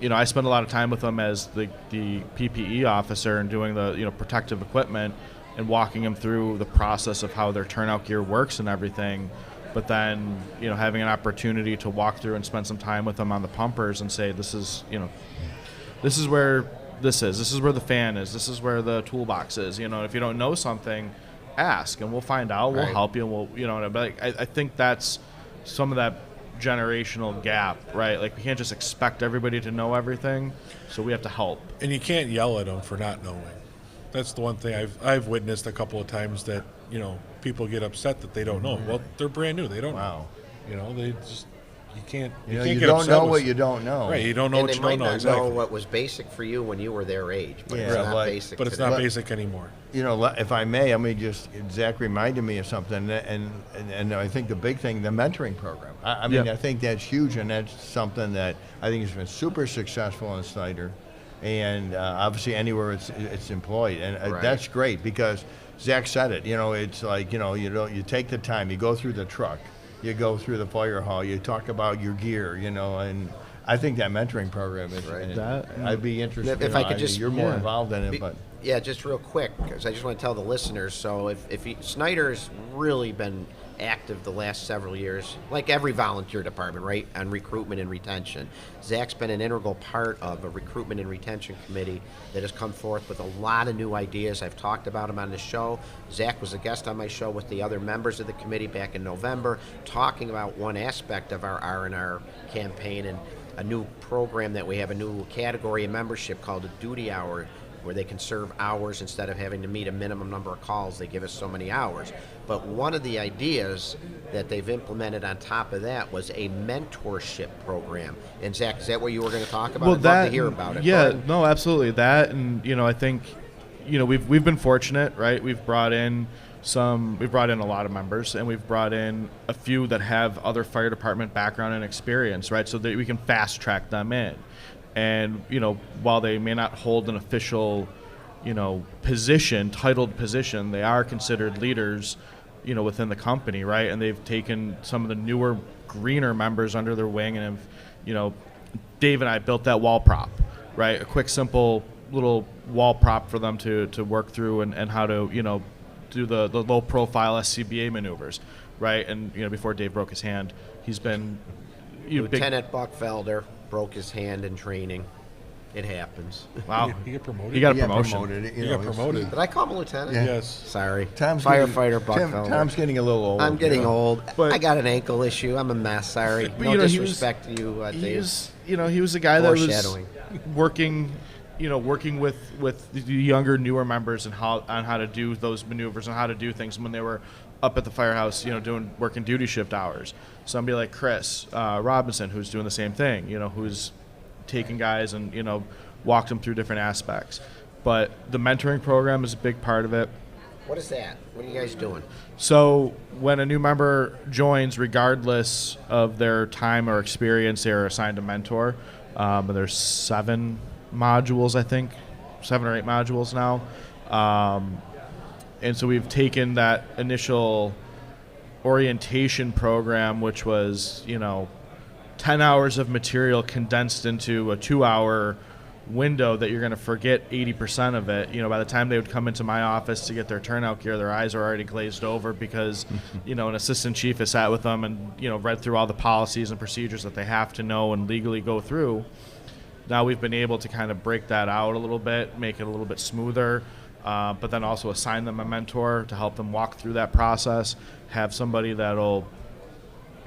I spend a lot of time with them as the PPE officer and doing the, protective equipment and walking them through the process of how their turnout gear works and everything. But then, having an opportunity to walk through and spend some time with them on the pumpers and say, this is where this is where the fan is, this is where the toolbox is. If you don't know something, ask and we'll find out. We'll help you. And we'll, but I think that's some of that generational gap, right? Like we can't just expect everybody to know everything, so we have to help. And you can't yell at them for not knowing. That's the one thing I've witnessed a couple of times that people get upset that they don't know. Well, they're brand new. They don't know. They just you can't you get don't upset know with what you don't know. Right, you don't know And what they you might don't know not exactly. know what was basic for you when you were their age, but it's Yeah, not like- basic. But it's today. not basic anymore. If I may, Zach reminded me of something, and I think the big thing, the mentoring program. I mean, Yeah. I think that's huge, and that's something that I think has been super successful in Snyder, and obviously anywhere it's employed, and Right. that's great because Zach said it. It's like you take the time, you go through the truck, you go through the fire hall, you talk about your gear, and I think that mentoring program is. Right. and I'd be interested. If I could just- you're more yeah. involved in it, but. Yeah, just real quick, because I just want to tell the listeners. So Snyder's really been active the last several years, like every volunteer department, right, on recruitment and retention. Zach's been an integral part of a recruitment and retention committee that has come forth with a lot of new ideas. I've talked about them on the show. Zach was a guest on my show with the other members of the committee back in November, talking about one aspect of our R&R campaign and a new program that we have, a new category of membership called a duty hour, where they can serve hours instead of having to meet a minimum number of calls. They give us so many hours. But one of the ideas that they've implemented on top of that was a mentorship program. And Zach, is that what you were going to talk about? Well, I'd love to hear about it. Yeah, no, absolutely. That, and I think, we've been fortunate, right? We've brought in a lot of members, and we've brought in a few that have other fire department background and experience, right? So that we can fast track them in. And, while they may not hold an official, titled position, they are considered leaders, within the company, right? And they've taken some of the newer, greener members under their wing and have, Dave and I built that wall prop, right? A quick, simple little wall prop for them to work through and how to, do the low-profile SCBA maneuvers, right? And, before Dave broke his hand, he's been... Lieutenant Buckfelder broke his hand in training. It happens. Wow. He got promoted. He got a He got promotion. promoted. He got promoted. Did I call him a lieutenant? Yeah. Yes. Sorry. Firefighter Firefighter Buckfelder. Tom's getting a little old. I'm getting old. But- I got an ankle issue. I'm a mess. Sorry. But, No he was- disrespect to you, Dave. He was a guy that was Foreshadowing. working with the younger, newer members and on how to do those maneuvers and how to do things when they were up at the firehouse, working duty shift hours. Somebody like Chris Robinson, who's doing the same thing, who's taking guys and, walked them through different aspects. But the mentoring program is a big part of it. What is that? What are you guys doing? So when a new member joins, regardless of their time or experience, they're assigned a mentor. And there's 7 modules, I think, 7 or 8 modules now. And so we've taken that initial orientation program, which was, 10 hours of material condensed into a 2-hour window that you're going to forget 80% of it. By the time they would come into my office to get their turnout gear, their eyes are already glazed over because, an assistant chief has sat with them and, read through all the policies and procedures that they have to know and legally go through. Now we've been able to kind of break that out a little bit, make it a little bit smoother, but then also assign them a mentor to help them walk through that process, have somebody that'll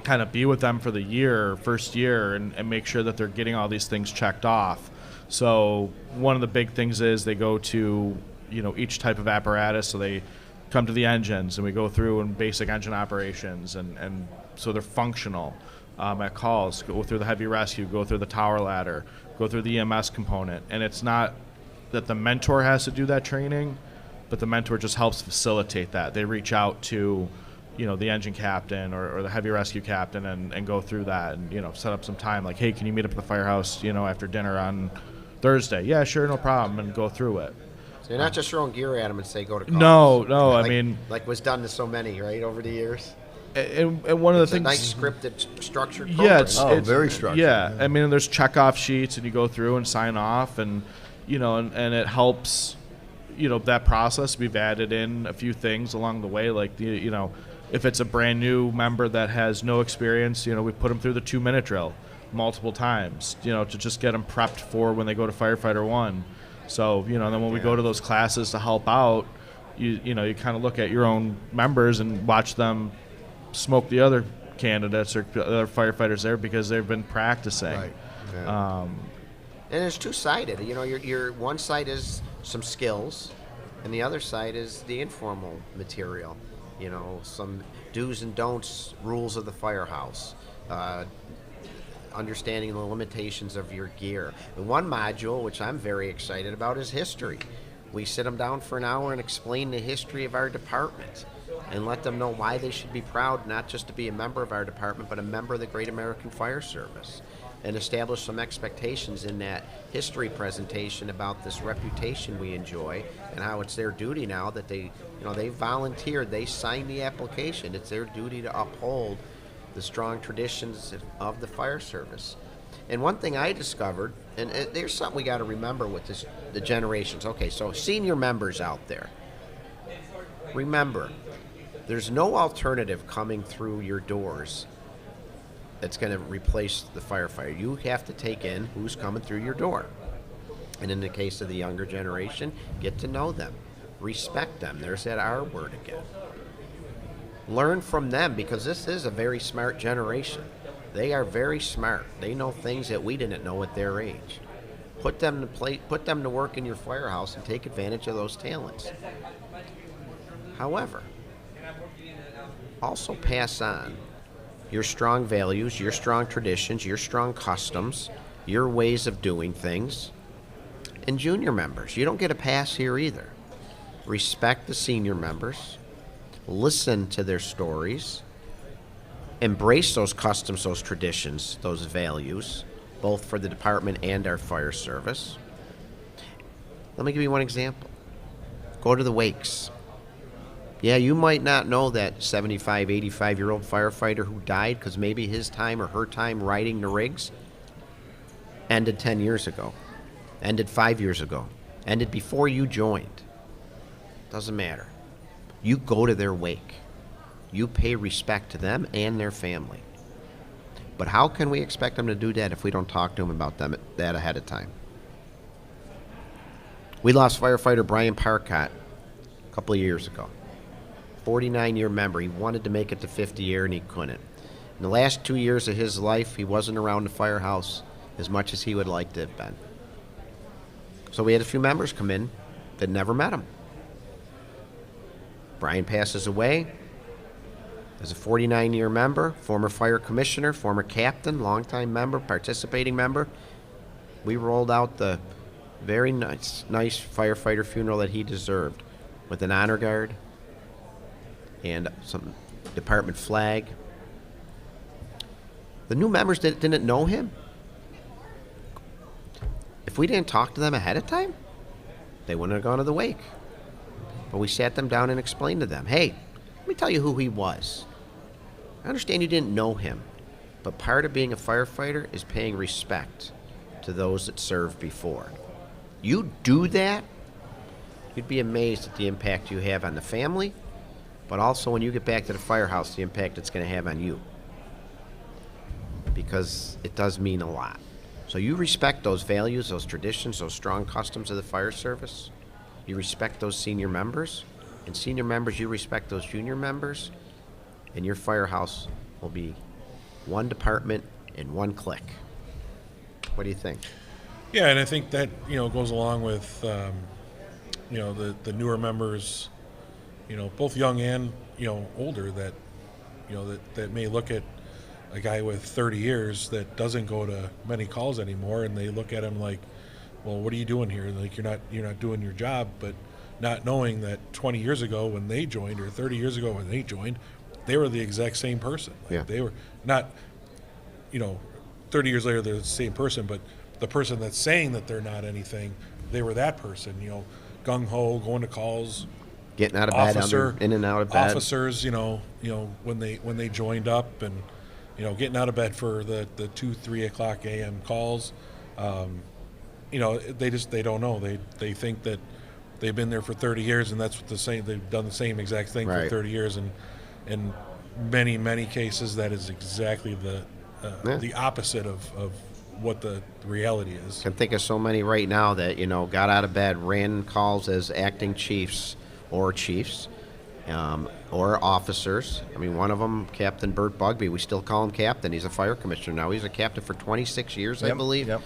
kind of be with them for the first year, and make sure that they're getting all these things checked off. So one of the big things is they go to, each type of apparatus. So they come to the engines, and we go through and basic engine operations, and so they're functional at calls. Go through the heavy rescue, go through the tower ladder, go through the EMS component. And it's not that the mentor has to do that training, but the mentor just helps facilitate that. They reach out to, the engine captain or the heavy rescue captain and go through that and, set up some time. Like, hey, can you meet up at the firehouse, after dinner on Thursday? Yeah, sure, no problem, and go through it. So you're not just throwing gear at them and say, go to calls. No, Like- I mean... Like was done to so many, right, over the years? And one of the It's things... a nice scripted, structured Yeah, program. it's very structured. Yeah, I mean, there's checkoff sheets, and you go through and sign off, and and it helps, that process. We've added in a few things along the way, like if it's a brand new member that has no experience, we put them through the 2-minute drill multiple times, to just get them prepped for when they go to Firefighter 1. So then when we go to those classes to help out, you kind of look at your own members and watch them smoke the other candidates or other firefighters there because they've been practicing. Right. And it's two-sided. Your one side is some skills, and the other side is the informal material. Some do's and don'ts, rules of the firehouse, understanding the limitations of your gear. And one module, which I'm very excited about, is history. We sit them down for an hour and explain the history of our department and let them know why they should be proud not just to be a member of our department, but a member of the Great American Fire Service, and establish some expectations in that history presentation about this reputation we enjoy and how it's their duty now that they volunteered, they signed the application. It's their duty to uphold the strong traditions of the fire service. And one thing I discovered, and there's something we got to remember with the generations. Okay, so senior members out there, remember, there's no alternative coming through your doors that's going to replace the firefighter. You have to take in who's coming through your door. And in the case of the younger generation, get to know them. Respect them. There's that R word again. Learn from them, because this is a very smart generation. They are very smart. They know things that we didn't know at their age. Put them to work in your firehouse and take advantage of those talents. However, also pass on your strong values, your strong traditions, your strong customs, your ways of doing things. And junior members, you don't get a pass here either. Respect the senior members. Listen to their stories. Embrace those customs, those traditions, those values, both for the department and our fire service. Let me give you one example. Go to the wakes. Yeah, you might not know that 75, 85-year-old firefighter who died because maybe his time or her time riding the rigs ended 10 years ago, ended 5 years ago, ended before you joined. Doesn't matter. You go to their wake. You pay respect to them and their family. But how can we expect them to do that if we don't talk to them about that ahead of time? We lost firefighter Brian Parcott a couple of years ago. 49-year member. He wanted to make it to 50 year and he couldn't. In the last 2 years of his life, he wasn't around the firehouse as much as he would like to have been. So we had a few members come in that never met him. Brian passes away as a 49-year member, former fire commissioner, former captain, longtime member, participating member. We rolled out the very nice firefighter funeral that he deserved with an honor guard and some department flag. The new members that didn't know him, if we didn't talk to them ahead of time, they wouldn't have gone to the wake. But we sat them down and explained to them, hey, let me tell you who he was. I understand you didn't know him, but part of being a firefighter is paying respect to those that served before. You do that, you'd be amazed at the impact you have on the family, but also when you get back to the firehouse, the impact it's going to have on you. Because it does mean a lot. So you respect those values, those traditions, those strong customs of the fire service. You respect those senior members. And senior members, you respect those junior members. And your firehouse will be one department in one click. What do you think? Yeah, and I think that goes along with the newer members, both young and older that that may look at a guy with 30 years that doesn't go to many calls anymore, and they look at him like, well, what are you doing here? Like you're not doing your job, but not knowing that 20 years ago when they joined or 30 years ago when they joined, they were the exact same person. Like Yeah. They were not, 30 years later they're the same person, but the person that's saying that they're not anything, they were that person, gung-ho, going to calls, Getting out of bed, in and out of bed. officers, when they joined up and, getting out of bed for the 2-3 o'clock a.m. calls, they don't know. They think that they've been there for 30 years and that's what they've done the same exact thing for Right. 30 years, and in many cases that is exactly the opposite of what the reality is. I can think of so many right now that, got out of bed, ran calls as acting chiefs, or officers. I mean, one of them, Captain Bert Bugby, we still call him Captain. He's a fire commissioner now. He's a captain for 26 years, I believe. Yep.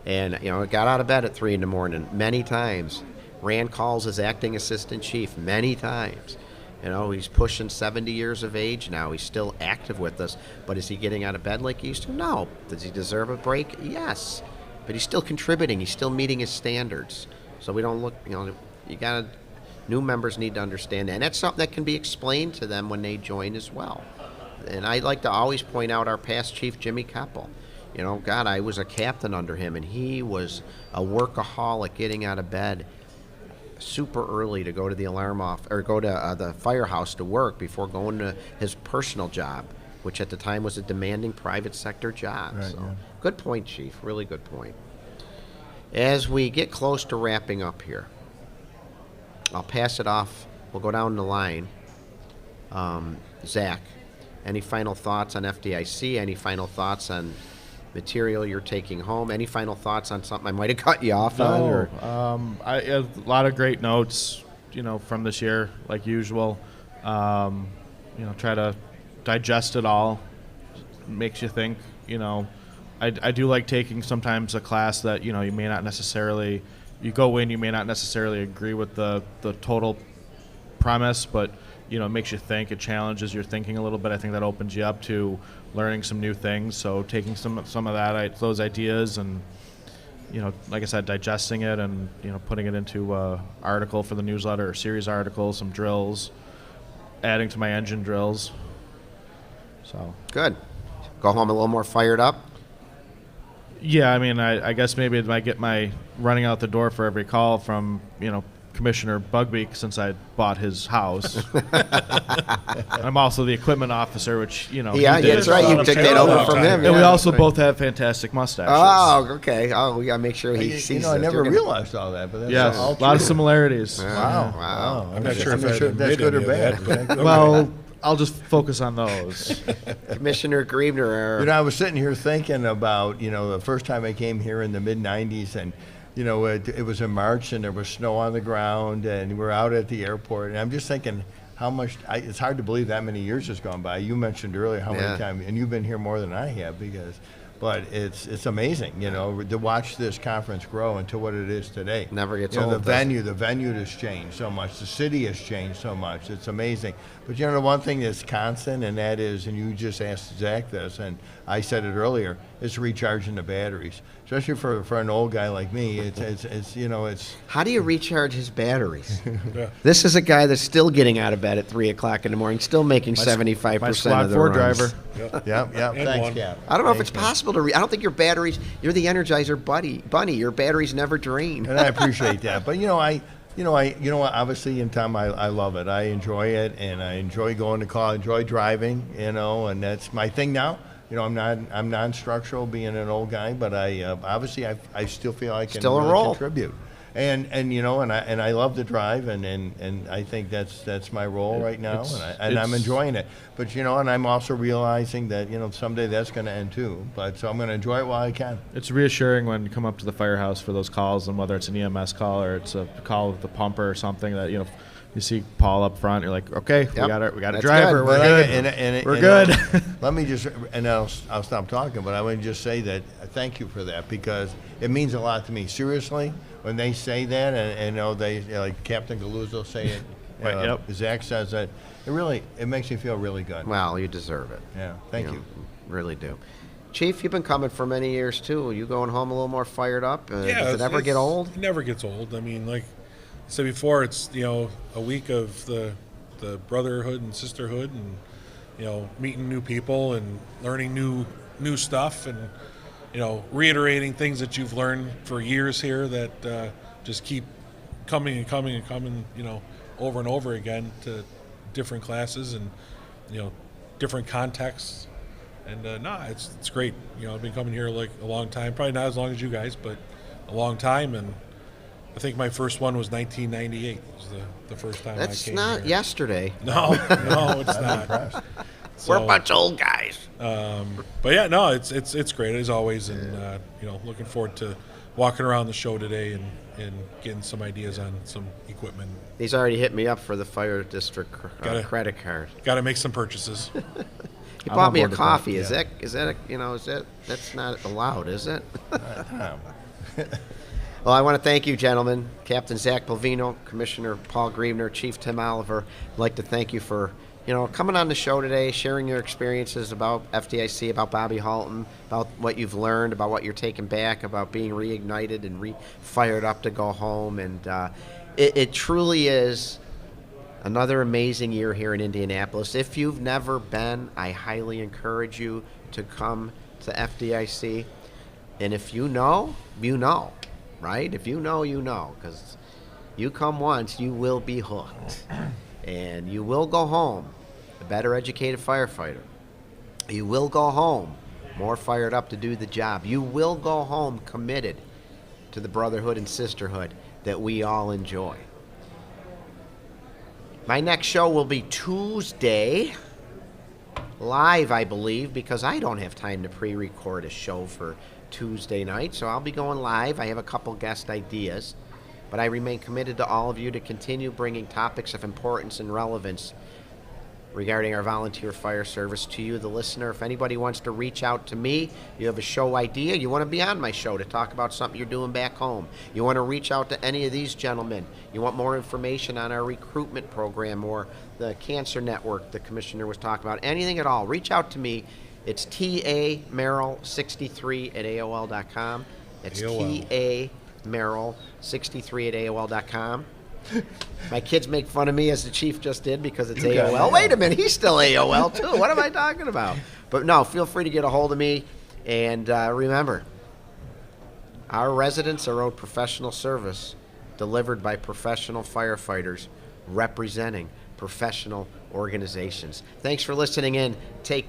And, got out of bed at 3 in the morning many times. Ran calls as acting assistant chief many times. He's pushing 70 years of age now. He's still active with us. But is he getting out of bed like he used to? No. Does he deserve a break? Yes. But he's still contributing. He's still meeting his standards. So we don't look, new members need to understand that. And that's something that can be explained to them when they join as well. And I like to always point out our past chief, Jimmy Keppel. I was a captain under him, and he was a workaholic getting out of bed super early to go to the alarm off or go to the firehouse to work before going to his personal job, which at the time was a demanding private sector job. Right, So, yeah. Good point, Chief. Really good point. As we get close to wrapping up here, I'll pass it off. We'll go down the line. Zach, any final thoughts on FDIC? Any final thoughts on material you're taking home? Any final thoughts on something I might have cut you off on? Or? I have a lot of great notes, from this year, like usual. Try to digest it all. Makes you think. I I do like taking sometimes a class that, you may not necessarily, you go in, you may not necessarily agree with the total premise, but, it makes you think, it challenges your thinking a little bit. I think that opens you up to learning some new things. So taking some of those ideas and, like I said, digesting it and, putting it into an article for the newsletter or series articles, some drills, adding to my engine drills. So Good. Go home a little more fired up. yeah, I mean, I guess maybe I get my running out the door for every call from, Commissioner Bugbeak since I bought his house. I'm also the equipment officer, which, Yeah, he did. that's right. You took that over from him. And we yeah. also both have fantastic mustaches. Oh, okay. Oh, we got to make sure he sees I this. never You're gonna- realized all that, but that's Yes, all a lot of true. similarities. Wow. Wow. I'm not sure if I'd that's admit good or any of bad. that, but- Well, I'll just focus on those. Commissioner Griebner. I was sitting here thinking about, the first time I came here in the mid-'90s, and, it was in March, and there was snow on the ground, and we're out at the airport, and I'm just thinking how much, it's hard to believe that many years has gone by. You mentioned earlier how Yeah. many times, and you've been here more than I have, but it's amazing, to watch this conference grow into what it is today. Never gets The old, does it? venue has changed so much. The city has changed so much. It's amazing. But the one thing that's constant, and that is, and you just asked Zach this, and I said it earlier, is recharging the batteries. Especially for an old guy like me, it's How do you recharge his batteries? Yeah. This is a guy that's still getting out of bed at 3 o'clock in the morning, still making 75% My of Squad the 4 runs. driver. yeah. And Thanks, one. Cap. I don't know if Thanks, it's man. possible to. I don't think your batteries. You're the Energizer bunny. Your batteries never drain. And I appreciate that. But obviously, in Tom, I love it. I enjoy it, and I enjoy going to college, enjoy driving, and that's my thing now. I'm non-structural being an old guy, but obviously I still feel I can Still a really role. contribute. And I love to drive, and I think that's my role right now, and I'm enjoying it. But and I'm also realizing that someday that's going to end too. But so I'm going to enjoy it while I can. It's reassuring when you come up to the firehouse for those calls, and whether it's an EMS call or it's a call with the pumper or something that you see Paul up front, you're like, okay, we Yep. got a That's driver, good. we're But good, we're you good. know, let me just, and I'll stop talking, but I want to just say that thank you for that, because it means a lot to me. Seriously, when they say that, and they like Captain Galuzzo say it, Right, yep. Zach says it, it makes me feel really good. Well, you deserve it. Yeah, thank you. Really do. Chief, you've been coming for many years too. Are you going home a little more fired up? Yeah, Does it ever get old? It never gets old. I mean, like I said before, it's a week of the brotherhood and sisterhood, and meeting new people and learning new stuff, and reiterating things that you've learned for years here that just keep coming and coming and coming, over and over again to different classes and different contexts. And it's great. I've been coming here like a long time, probably not as long as you guys, but a long time. And I think my first one was 1998. Was the first time I That's came not here. yesterday. No, it's not. We're a So, bunch of old guys. but yeah, no, it's great as always, and looking forward to walking around the show today and getting some ideas on some equipment. He's already hit me up for the fire district Gotta- credit card. Got to make some purchases. He I'm bought on me a board with that, coffee. yeah. That's not allowed, is it? Well, I want to thank you, gentlemen. Captain Zach Bovino, Commissioner Paul Griebner, Chief Tim Oliver. I'd like to thank you for, coming on the show today, sharing your experiences about FDIC, about Bobby Halton, about what you've learned, about what you're taking back, about being reignited and fired up to go home. And it truly is another amazing year here in Indianapolis. If you've never been, I highly encourage you to come to FDIC. And if you know, right? If you know, because you come once, you will be hooked. And you will go home a better educated firefighter. You will go home more fired up to do the job. You will go home committed to the brotherhood and sisterhood that we all enjoy. My next show will be Tuesday, live, I believe, because I don't have time to pre-record a show for Tuesday night, so I'll be going live. I have a couple guest ideas, but I remain committed to all of you to continue bringing topics of importance and relevance regarding our volunteer fire service to you, the listener. If anybody wants to reach out to me, you have a show idea, you want to be on my show to talk about something you're doing back home, you want to reach out to any of these gentlemen, you want more information on our recruitment program or the cancer network the commissioner was talking about, anything at all, reach out to me. It's tamerrill63 at AOL.com. It's tamerrill63 at AOL.com. My kids make fun of me, as the chief just did, because it's AOL. Wait a minute, he's still AOL too. What am I talking about? But no, feel free to get a hold of me. And remember, our residents are owed professional service delivered by professional firefighters representing professional organizations. Thanks for listening in. Take